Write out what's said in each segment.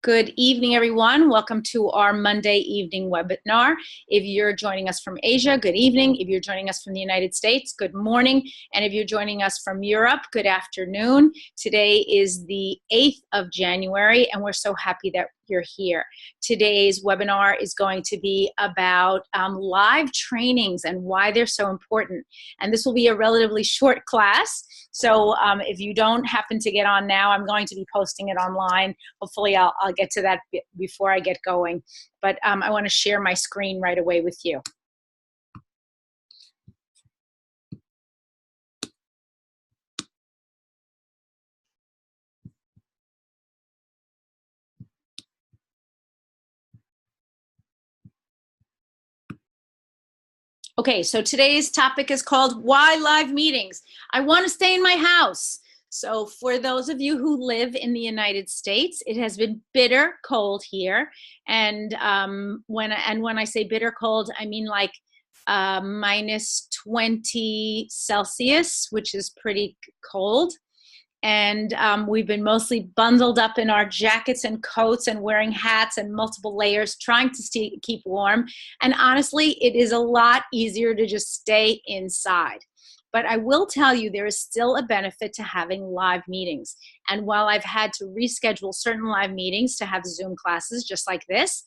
Good evening, everyone. Welcome to our Monday evening webinar. If you're joining us from Asia, good evening. If you're joining us from the United States, good morning. And if you're joining us from Europe, good afternoon. Today is the 8th of January, and we're so happy that you're here. Today's webinar is going to be about live trainings and why they're so important. And this will be a relatively short class. So if you don't happen to get on now, I'm going to be posting it online. Hopefully I'll get to that before I get going. But I want to share my screen right away with you. Okay, so today's topic is called Why Live Meetings? I want to stay in my house. So for those of you who live in the United States, it has been bitter cold here. And when I say bitter cold, I mean like minus 20 Celsius, which is pretty cold. And we've been mostly bundled up in our jackets and coats and wearing hats and multiple layers, trying to keep warm. And honestly, it is a lot easier to just stay inside. But I will tell you, there is still a benefit to having live meetings. And while I've had to reschedule certain live meetings to have Zoom classes just like this,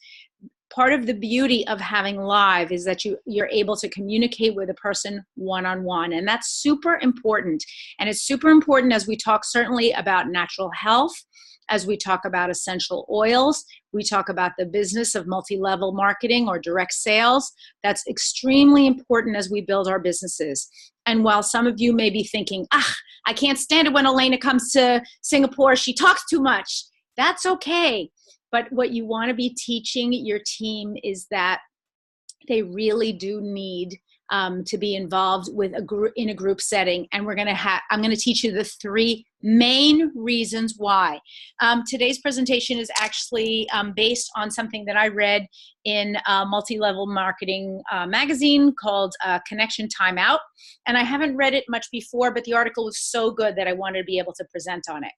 part of the beauty of having live is that you're able to communicate with a person one-on-one, and that's super important. And it's super important as we talk certainly about natural health, as we talk about essential oils, we talk about the business of multi-level marketing or direct sales. That's extremely important as we build our businesses. And while some of you may be thinking, I can't stand it when Elena comes to Singapore, she talks too much. That's okay. But what you want to be teaching your team is that they really do need to be involved with in a group setting. And I'm going to teach you the 3 main reasons why. Today's presentation is actually based on something that I read in a multi-level marketing magazine called Connection Timeout. And I haven't read it much before, but the article was so good that I wanted to be able to present on it.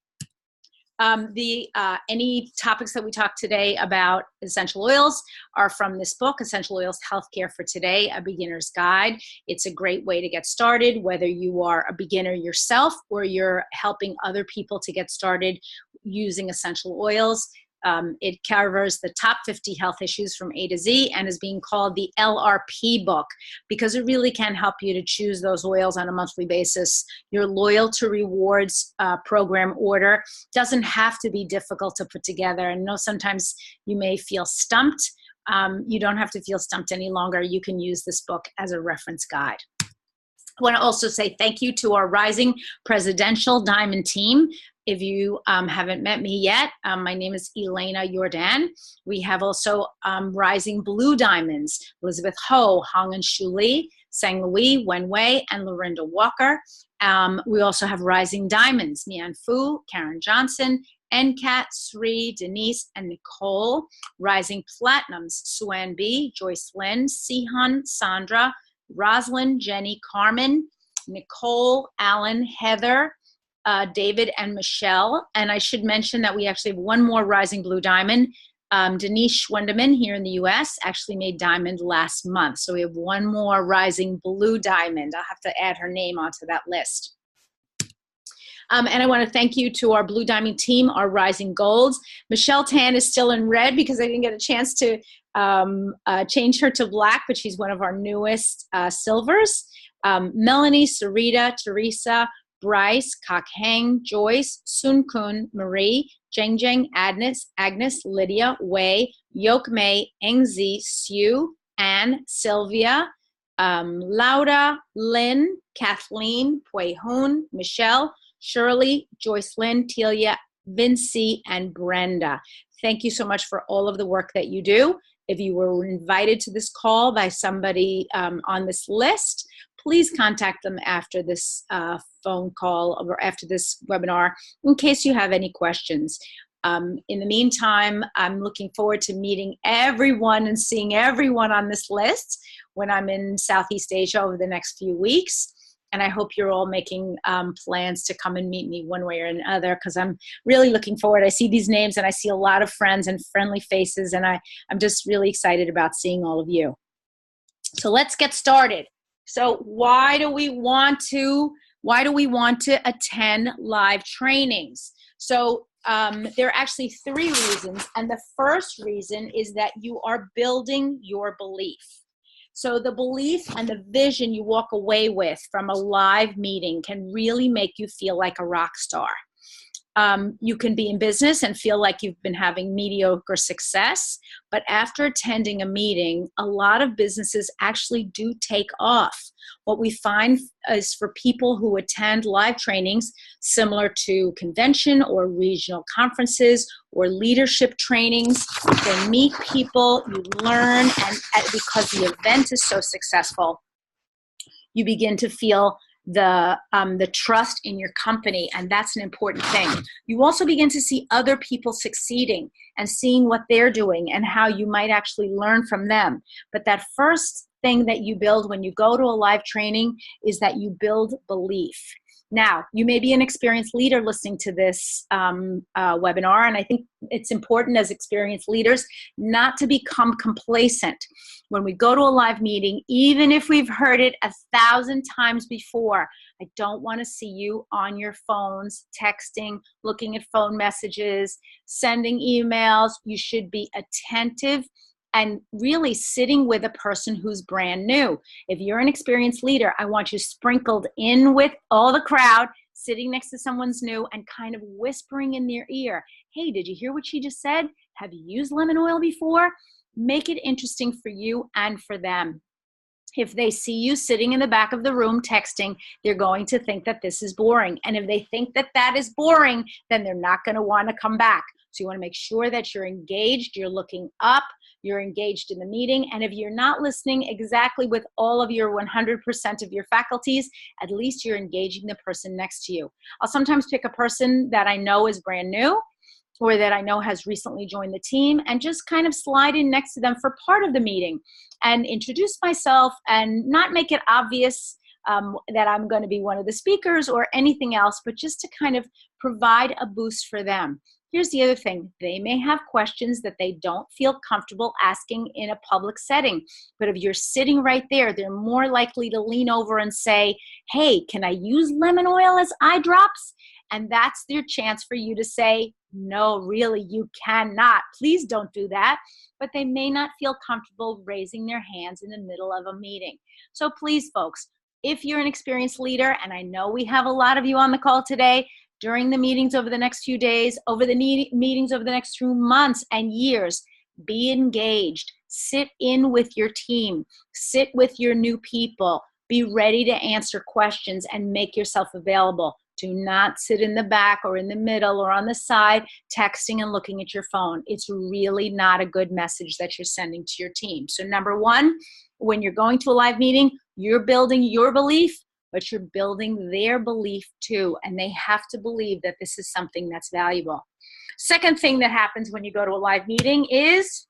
Any topics that we talk today about essential oils are from this book, Essential Oils Healthcare for Today, A Beginner's Guide. It's a great way to get started, whether you are a beginner yourself or you're helping other people to get started using essential oils. It covers the top 50 health issues from A to Z and is being called the LRP book because it really can help you to choose those oils on a monthly basis. Your Loyal to Rewards program order doesn't have to be difficult to put together. And I know sometimes you may feel stumped. You don't have to feel stumped any longer. You can use this book as a reference guide. I want to also say thank you to our Rising Presidential Diamond team. If you haven't met me yet, my name is Elena Jordan. We have also Rising Blue Diamonds, Elizabeth Ho, Hong-Shu Lee, Sang Louis, Wen Wei, and Lorinda Walker. We also have Rising Diamonds, Mian Fu, Karen Johnson, NCAT, Sri, Denise, and Nicole. Rising Platinums, Suan B, Joyce Lynn, Sihun, Sandra, Rosalind, Jenny, Carmen, Nicole, Alan, Heather, David, and Michelle. And I should mention that we actually have one more Rising Blue Diamond. Denise Schwendeman here in the US actually made diamond last month. So we have one more Rising Blue Diamond. I'll have to add her name onto that list. And I want to thank you to our Blue Diamond team, our Rising Golds. Michelle Tan is still in red because I didn't get a chance to change her to black, but she's one of our newest silvers. Melanie, Sarita, Teresa, Bryce, Kok Heng, Joyce, Sun Kun, Marie, Jeng Jeng, Agnes, Lydia, Wei, Yok Mei, Engzi, Sue, Anne, Sylvia, Lauda, Lynn, Kathleen, Pui Hoon, Michelle, Shirley, Joyce Lynn, Telia, Vinci, and Brenda. Thank you so much for all of the work that you do. If you were invited to this call by somebody on this list, please contact them after this phone call or after this webinar in case you have any questions. In the meantime, I'm looking forward to meeting everyone and seeing everyone on this list when I'm in Southeast Asia over the next few weeks. And I hope you're all making plans to come and meet me one way or another, because I'm really looking forward. I see these names and I see a lot of friends and friendly faces, and I'm just really excited about seeing all of you. So let's get started. So why do we want to attend live trainings? So there are actually 3 reasons. And the first reason is that you are building your belief. So the belief and the vision you walk away with from a live meeting can really make you feel like a rock star. You can be in business and feel like you've been having mediocre success, but after attending a meeting, a lot of businesses actually do take off. What we find is for people who attend live trainings, similar to convention or regional conferences or leadership trainings, they meet people, you learn, and because the event is so successful, you begin to feel the trust in your company, and that's an important thing. You also begin to see other people succeeding and seeing what they're doing and how you might actually learn from them. But that first thing that you build when you go to a live training is that you build belief. Now, you may be an experienced leader listening to this webinar, and I think it's important as experienced leaders not to become complacent. When we go to a live meeting, even if we've heard it 1,000 times before, I don't want to see you on your phones, texting, looking at phone messages, sending emails. You should be attentive and really sitting with a person who's brand new. If you're an experienced leader, I want you sprinkled in with all the crowd, sitting next to someone's new and kind of whispering in their ear, hey, did you hear what she just said? Have you used lemon oil before? Make it interesting for you and for them. If they see you sitting in the back of the room texting, they're going to think that this is boring. And if they think that that is boring, then they're not going to want to come back. So you want to make sure that you're engaged, you're looking up, you're engaged in the meeting. And if you're not listening exactly with all of your 100% of your faculties, at least you're engaging the person next to you. I'll sometimes pick a person that I know is brand new or that I know has recently joined the team and just kind of slide in next to them for part of the meeting and introduce myself and not make it obvious that I'm going to be one of the speakers or anything else, but just to kind of provide a boost for them. Here's the other thing. They may have questions that they don't feel comfortable asking in a public setting. But if you're sitting right there, they're more likely to lean over and say, hey, can I use lemon oil as eye drops? And that's their chance for you to say, no, really, you cannot. Please don't do that. But they may not feel comfortable raising their hands in the middle of a meeting. So please, folks, if you're an experienced leader, and I know we have a lot of you on the call today, during the meetings over the next few days, over the meetings over the next 2 months and years, be engaged. Sit in with your team. Sit with your new people. Be ready to answer questions and make yourself available. Do not sit in the back or in the middle or on the side texting and looking at your phone. It's really not a good message that you're sending to your team. So number 1, when you're going to a live meeting, you're building your belief, but you're building their belief too, and they have to believe that this is something that's valuable. Second thing that happens when you go to a live meeting is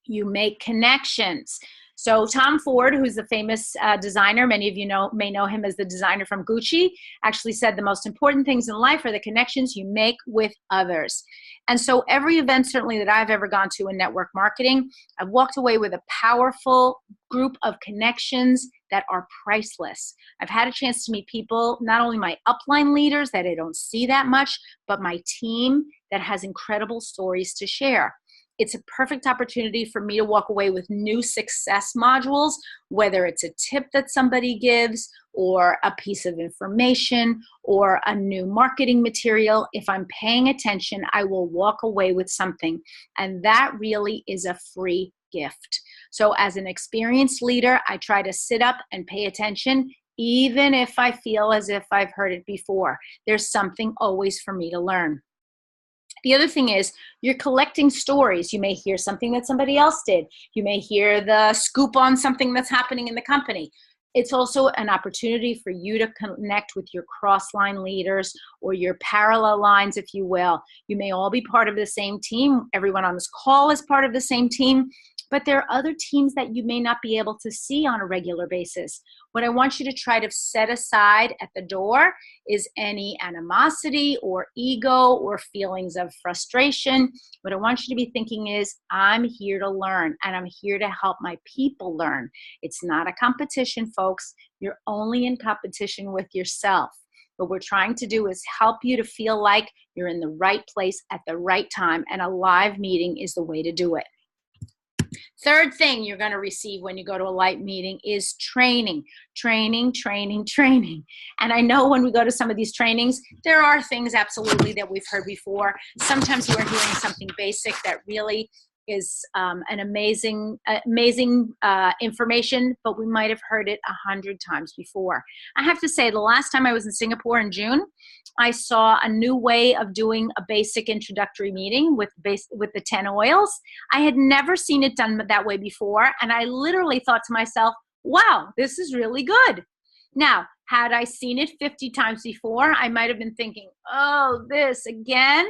you make connections. So Tom Ford, who's the famous designer, many of you may know him as the designer from Gucci, actually said the most important things in life are the connections you make with others. And so every event certainly that I've ever gone to in network marketing, I've walked away with a powerful group of connections that are priceless. I've had a chance to meet people, not only my upline leaders that I don't see that much, but my team that has incredible stories to share. It's a perfect opportunity for me to walk away with new success modules, whether it's a tip that somebody gives or a piece of information or a new marketing material. If I'm paying attention, I will walk away with something. And that really is a free gift. So as an experienced leader, I try to sit up and pay attention, even if I feel as if I've heard it before. There's something always for me to learn. The other thing is you're collecting stories. You may hear something that somebody else did. You may hear the scoop on something that's happening in the company. It's also an opportunity for you to connect with your cross-line leaders or your parallel lines, if you will. You may all be part of the same team. Everyone on this call is part of the same team, but there are other teams that you may not be able to see on a regular basis. What I want you to try to set aside at the door is any animosity or ego or feelings of frustration. What I want you to be thinking is, I'm here to learn and I'm here to help my people learn. It's not a competition, folks. You're only in competition with yourself. What we're trying to do is help you to feel like you're in the right place at the right time, and a live meeting is the way to do it. Third thing you're going to receive when you go to a live meeting is training. Training. And I know when we go to some of these trainings, there are things absolutely that we've heard before. Sometimes we're hearing something basic that really is an amazing information, but we might have heard it 100 times before. I have to say, the last time I was in Singapore in June, I saw a new way of doing a basic introductory meeting with the 10 oils. I had never seen it done that way before, and I literally thought to myself, wow, this is really good. Now, had I seen it 50 times before, I might have been thinking, oh, this again?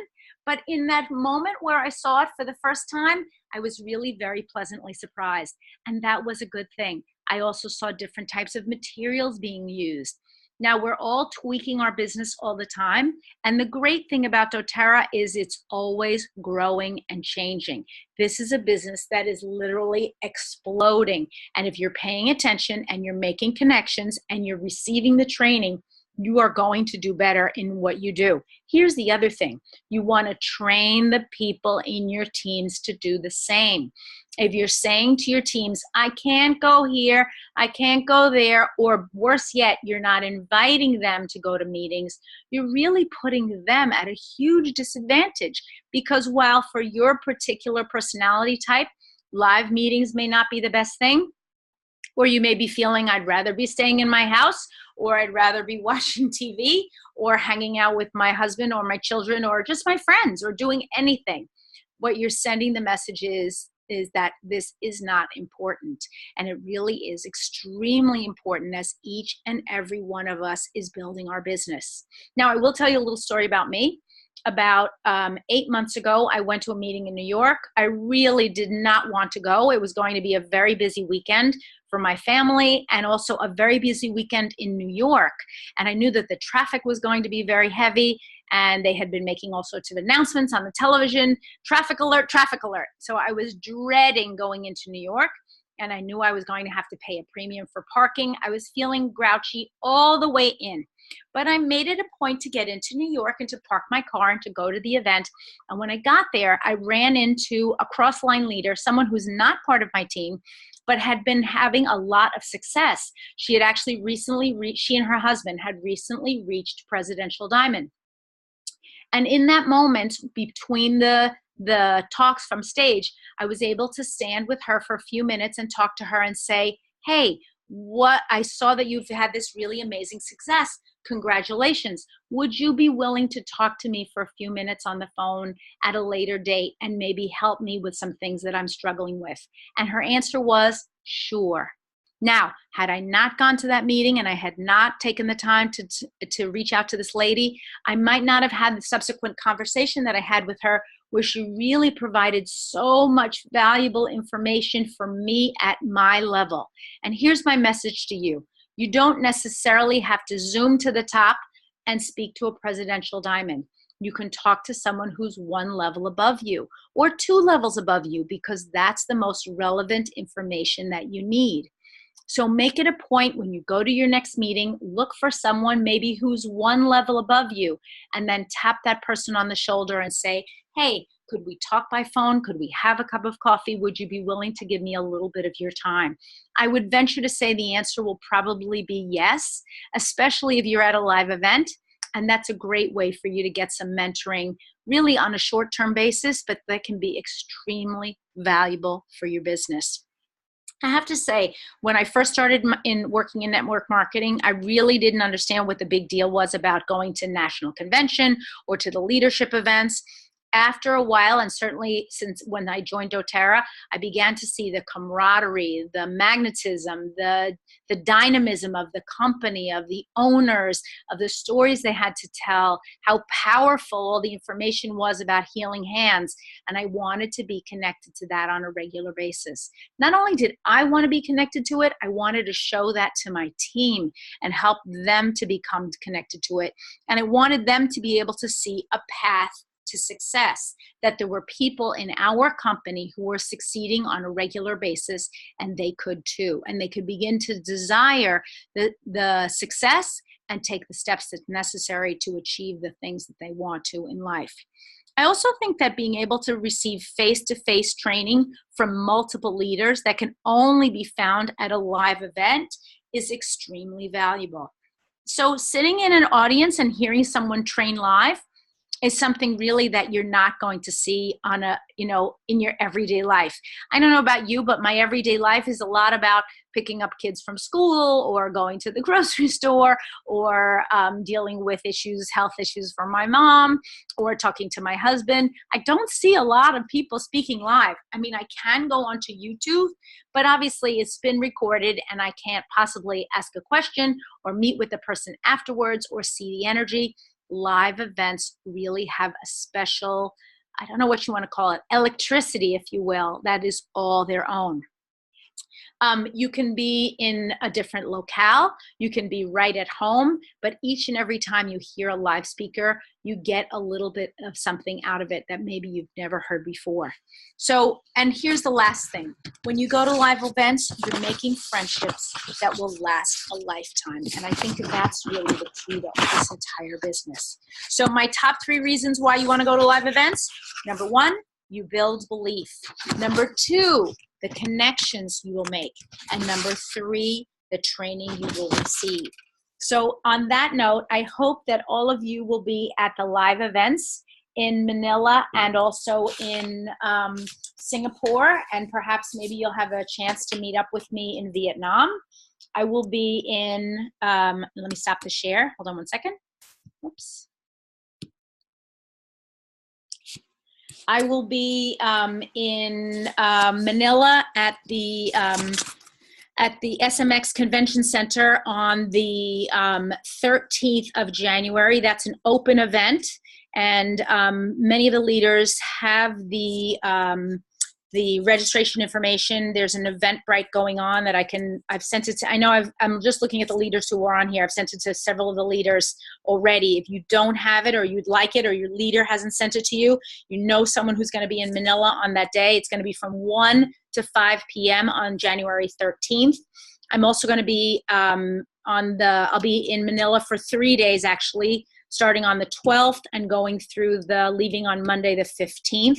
But in that moment where I saw it for the first time, I was really very pleasantly surprised. And that was a good thing. I also saw different types of materials being used. Now, we're all tweaking our business all the time. And the great thing about doTERRA is it's always growing and changing. This is a business that is literally exploding. And if you're paying attention and you're making connections and you're receiving the training, you are going to do better in what you do. Here's the other thing. You want to train the people in your teams to do the same. If you're saying to your teams, I can't go here, I can't go there, or worse yet, you're not inviting them to go to meetings, you're really putting them at a huge disadvantage, because while for your particular personality type, live meetings may not be the best thing, or you may be feeling, I'd rather be staying in my house, or I'd rather be watching TV, or hanging out with my husband or my children, or just my friends, or doing anything. What you're sending the message is that this is not important. And it really is extremely important as each and every one of us is building our business. Now, I will tell you a little story about me. About 8 months ago, I went to a meeting in New York. I really did not want to go. It was going to be a very busy weekend for my family, and also a very busy weekend in New York. And I knew that the traffic was going to be very heavy, and they had been making all sorts of announcements on the television, traffic alert, traffic alert. So I was dreading going into New York, and I knew I was going to have to pay a premium for parking. I was feeling grouchy all the way in. But I made it a point to get into New York and to park my car and to go to the event. And when I got there, I ran into a cross-line leader, someone who's not part of my team, but had been having a lot of success. She had actually she and her husband had recently reached Presidential Diamond. And in that moment, between the talks from stage, I was able to stand with her for a few minutes and talk to her and say, hey, I saw that you've had this really amazing success. Congratulations. Would you be willing to talk to me for a few minutes on the phone at a later date and maybe help me with some things that I'm struggling with? And her answer was, sure. Now, had I not gone to that meeting and I had not taken the time to reach out to this lady, I might not have had the subsequent conversation that I had with her, where she really provided so much valuable information for me at my level. And here's my message to you. You don't necessarily have to zoom to the top and speak to a Presidential Diamond. You can talk to someone who's one level above you or 2 levels above you, because that's the most relevant information that you need. So make it a point when you go to your next meeting, look for someone maybe who's 1 level above you, and then tap that person on the shoulder and say, hey, could we talk by phone? Could we have a cup of coffee? Would you be willing to give me a little bit of your time? I would venture to say the answer will probably be yes, especially if you're at a live event. And that's a great way for you to get some mentoring really on a short-term basis, but that can be extremely valuable for your business. I have to say, when I first started working in network marketing, I really didn't understand what the big deal was about going to national convention or to the leadership events. after a while, and certainly since when I joined doTERRA, I began to see the camaraderie, the magnetism, the dynamism of the company, of the owners, of the stories they had to tell, how powerful all the information was about healing hands. And I wanted to be connected to that on a regular basis. Not only did I want to be connected to it, I wanted to show that to my team and help them to become connected to it. And I wanted them to be able to see a path to success, that there were people in our company who were succeeding on a regular basis, and they could too. And they could begin to desire the success and take the steps that's necessary to achieve the things that they want to in life. I also think that being able to receive face-to-face training from multiple leaders that can only be found at a live event is extremely valuable. So sitting in an audience and hearing someone train live is something really that you're not going to see on in your everyday life. I don't know about you, but my everyday life is a lot about picking up kids from school or going to the grocery store or dealing with health issues for my mom or talking to my husband. I don't see a lot of people speaking live. I mean, I can go onto YouTube, but obviously it's been recorded and I can't possibly ask a question or meet with the person afterwards or see the energy. Live events really have a special, I don't know what you want to call it, electricity, if you will, that is all their own. You can be in a different locale, you can be right at home, but each and every time you hear a live speaker, you get a little bit of something out of it that maybe you've never heard before. So, and here's the last thing. When you go to live events, you're making friendships that will last a lifetime. And I think that's really the key to this entire business. So my top 3 reasons why you want to go to live events. Number 1, you build belief. Number 2, the connections you will make. And number 3, the training you will receive. So on that note, I hope that all of you will be at the live events in Manila and also in Singapore, and perhaps maybe you'll have a chance to meet up with me in Vietnam. I will be in, let me stop the share. Hold on one second. Oops. I will be in Manila at the SMX Convention Center on the 13th of January. That's an open event, and many of the leaders have the registration information. There's an Eventbrite going on that I've sent it to, I'm just looking at the leaders who are on here. I've sent it to several of the leaders already. If you don't have it or you'd like it or your leader hasn't sent it to you, you know someone who's going to be in Manila on that day. It's going to be from 1 to 5 p.m. on January 13th. I'm also going to be I'll be in Manila for 3 days actually, starting on the 12th and going through leaving on Monday the 15th.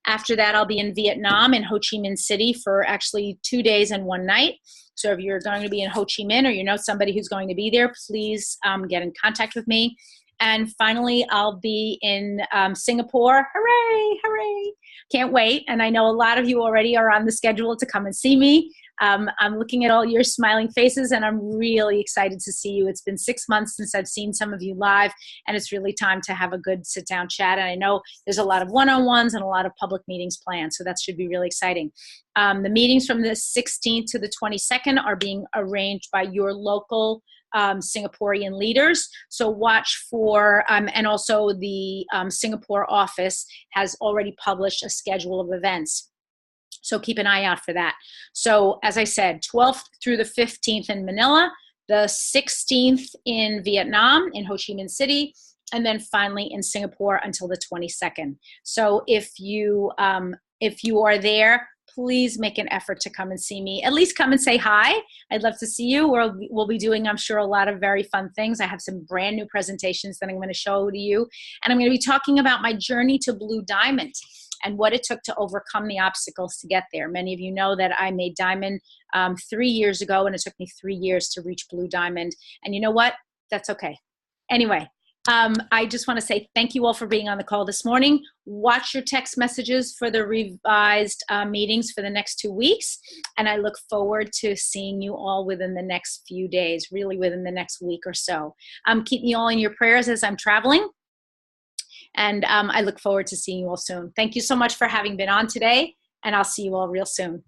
After that, I'll be in Vietnam in Ho Chi Minh City for actually 2 days and 1 night. So if you're going to be in Ho Chi Minh or you know somebody who's going to be there, please get in contact with me. And finally, I'll be in Singapore. Hooray, hooray. Can't wait. And I know a lot of you already are on the schedule to come and see me. I'm looking at all your smiling faces and I'm really excited to see you. It's been 6 months since I've seen some of you live, and it's really time to have a good sit down chat. And I know there's a lot of one-on-ones and a lot of public meetings planned, so that should be really exciting. The meetings from the 16th to the 22nd are being arranged by your local Singaporean leaders. So watch for, and also the Singapore office has already published a schedule of events. So keep an eye out for that. So as I said, 12th through the 15th in Manila, the 16th in Vietnam, in Ho Chi Minh City, and then finally in Singapore until the 22nd. So if you are there, please make an effort to come and see me. At least come and say hi. I'd love to see you. We'll be doing, I'm sure, a lot of very fun things. I have some brand new presentations that I'm going to show to you. And I'm going to be talking about my journey to Blue Diamond and what it took to overcome the obstacles to get there. Many of you know that I made Diamond 3 years ago, and it took me 3 years to reach Blue Diamond. And you know what? That's okay. Anyway, I just want to say thank you all for being on the call this morning. Watch your text messages for the revised meetings for the next 2 weeks. And I look forward to seeing you all within the next few days, really within the next week or so. Keep me all in your prayers as I'm traveling. And I look forward to seeing you all soon. Thank you so much for having been on today, and I'll see you all real soon.